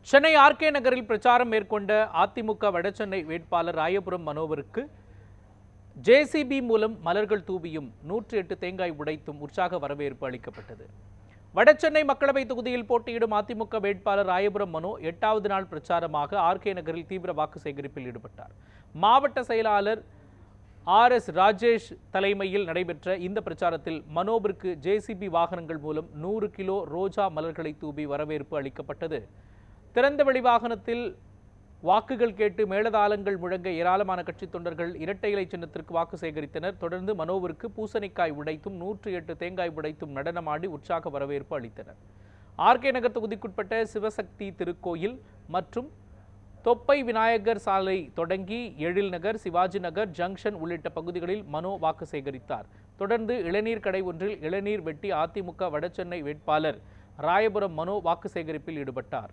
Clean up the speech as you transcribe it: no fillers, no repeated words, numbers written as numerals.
Chennai RK நகரில் பிரச்சாரம் மேற்கொண்ட அதிமுக வடசென்னை வேட்பாளர் ராயபுரம் மனோவருக்கு ஜேசிபி மூலம் மலர்கள் தூவியும் 108 தேங்காய் உடைத்தும் உற்சாக வரவேற்பு அளிக்கப்பட்டது. வடசென்னை மக்களவை தொகுதியில் போட்டியிடும் அதிமுக வேட்பாளர் ராயபுரம் மனோ 8வது நாள் பிரச்சாரமாக ஆர்கே நகரில் தீவிர வாக்கு சேகரிப்பில் ஈடுபட்டார். மாவட்ட செயலாளர் RS ராஜேஷ் தலைமையில் நடைபெற்ற இந்த பிரச்சாரத்தில் மனோவிற்கு ஜேசிபி வாகனங்கள் மூலம் 100 கிலோ ரோஜா மலர்களை தூவி வரவேற்பு அளிக்கப்பட்டது. திறந்த வெளி வாகனத்தில் வாக்குகள் கேட்டு மேளதாளங்கள் முழங்க ஏராளமான கட்சித் தொண்டர்கள் இரட்டை இலை சின்னத்திற்கு வாக்கு சேகரித்தனர். தொடர்ந்து மனோவிற்கு பூசணிக்காய் உடைத்தும் 108 தேங்காய் உடைத்தும் நடனமாடி உற்சாக வரவேற்பு அளித்தனர். ஆர்கே நகர் தொகுதிக்குட்பட்ட சிவசக்தி திருக்கோயில் மற்றும் தொப்பை விநாயகர் சாலை தொடங்கி எழில் நகர், சிவாஜி நகர், ஜங்ஷன் உள்ளிட்ட பகுதிகளில் மனோ வாக்கு சேகரித்தார். தொடர்ந்து இளநீர் கடை ஒன்றில் இளநீர் வெட்டி அதிமுக வடசென்னை வேட்பாளர் ராயபுரம் மனோ வாக்கு சேகரிப்பில் ஈடுபட்டார்.